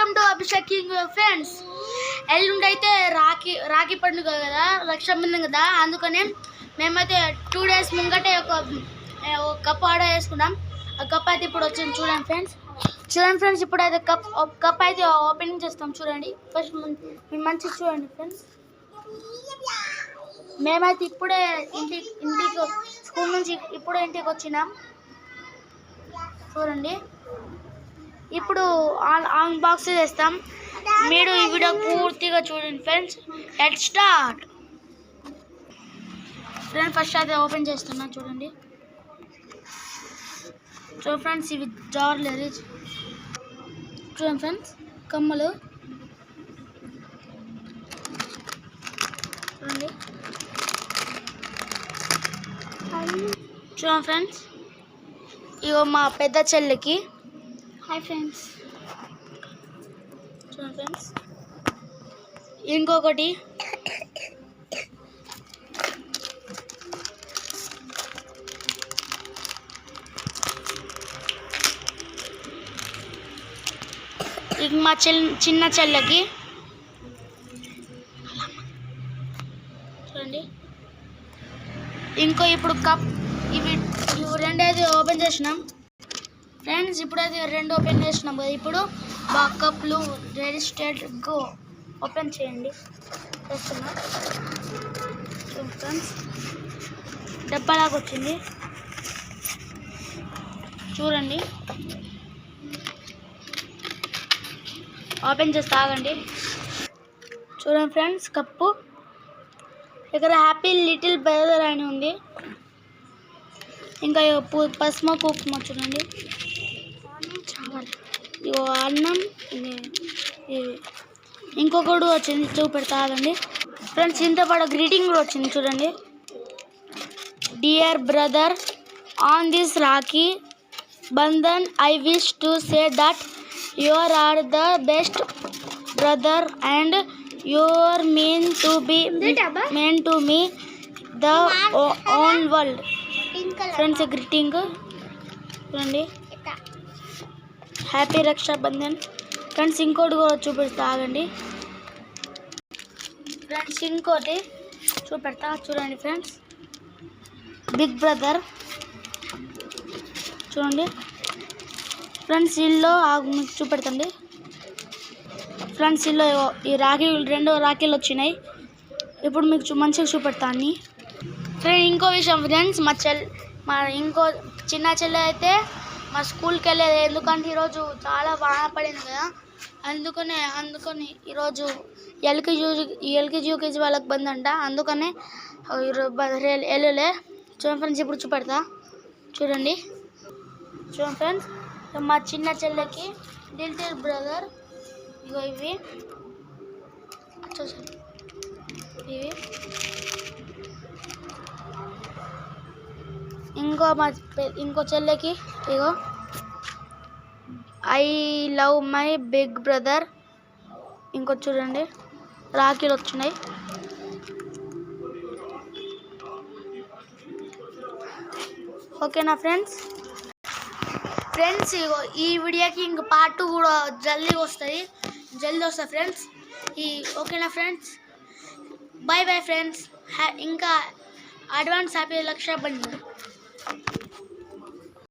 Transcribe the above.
Welcome to Abhishek friends. ఎల్లుండి అయితే రాఖీ పండుగ కదా, రక్షాబంధన్ కదా. అందుకనే మేమైతే 2 days ముంగటే ఒక కప్ ఆర్డర్ చేసుకున్నాం. ఆ కప్ అయితే ఇప్పుడు వచ్చింది. చూడండి ఫ్రెండ్స్, ఇప్పుడు అయితే కప్ అయితే ఓపెనింగ్ చేస్తాం. చూడండి, ఫస్ట్ మంచిగా చూడండి ఫ్రెండ్స్. మేమైతే ఇప్పుడే ఇంటికి స్కూల్ నుంచి ఇప్పుడే ఇంటికి వచ్చినాం. చూడండి, ఇప్పుడు అన్బాక్స్ చేస్తాం. మీరు ఈ వీడియో పూర్తిగా చూడండి ఫ్రెండ్స్. Let's start. ఫస్ట్ అయితే ఓపెన్ చేస్తున్నా. చూడండి ఫ్రెండ్స్, ఇవి జార్లు. చూడండి ఫ్రెండ్స్, కమ్మలు. చూడండి ఫ్రెండ్స్, ఇగో మా పెద్ద చెల్లికి. Hi friends. చూడండి ఫ్రెండ్స్, ఇంకొకటి మా చిన్న చెల్లెకి. చూడండి, ఇప్పుడు కప్ ఇవి రెండైతే ఓపెన్ చేసినాం ఫ్రెండ్స్. ఇప్పుడైతే 2 ఓపెన్ చేసినాం కదా. ఇప్పుడు కప్లు రిజిస్టర్డ్ గో ఓపెన్ చేయండి. చేస్తున్నా ఫ్రెండ్స్. డబ్బాలాగా వచ్చింది. చూడండి, ఓపెన్ చేసి తాగండి. చూడండి ఫ్రెండ్స్, కప్పు ఇక్కడ హ్యాపీ లిటిల్ బ్రదర్ అని ఉంది. ఇంకా పసుమ కుంకుమ. చూడండి, ఇగో అన్నం. ఇంకొకటి వచ్చింది, చూపెడతాగండి ఫ్రెండ్స్. ఇంత పాటు గ్రీటింగ్ కూడా వచ్చింది. చూడండి, dear brother, on this Rakhi Bandhan I wish to say that you are the best brother and you are meant to me the whole world. Friends, greeting. చూడండి, హ్యాపీ రక్షాబంధన్ ఫ్రెండ్స్. ఇంకోటి కూడా చూపెడతా ఆగండి ఫ్రెండ్స్. ఇంకోటి చూపెడతా చూడండి ఫ్రెండ్స్. Big brother. చూడండి friends, ఇల్లు మీకు చూపెడతండి ఫ్రెండ్స్. ఇల్లు ఈ రాఖీలు 2 రాఖీలు వచ్చినాయి. ఇప్పుడు మీకు మంచిగా చూపెడతా అన్ని ఫ్రెండ్. ఇంకో విషయం ఫ్రెండ్స్, మా ఇంకో చిన్న చెల్లె అయితే మా స్కూల్కి వెళ్ళేది. ఎందుకంటే ఈరోజు చాలా వాన పడింది కదా. అందుకని ఈరోజు ఎల్కేజీ యూకేజీ వాళ్ళకి బంద్ అంట. అందుకనే వెళ్ళలే. చూడండి ఫ్రెండ్స్, ఇప్పుడు చూపెడతా. చూడండి ఫ్రెండ్స్, మా చిన్న చెల్లెకి లిటిల్ బ్రదర్. ఇగో ఇవి ఇంకో చెల్లెకి ఇగో I love my big brother. ఇంకో చూడండి, రాఖీలు వచ్చినాయి. ఓకేనా ఫ్రెండ్స్. ఇగో ఈ వీడియోకి ఇంక పార్ట్ 2 కూడా జల్దీ వస్తుంది ఫ్రెండ్స్. ఓకేనా ఫ్రెండ్స్. Bye friends. ఇంకా అడ్వాన్స్ హ్యాపీ రక్షాబంధన్.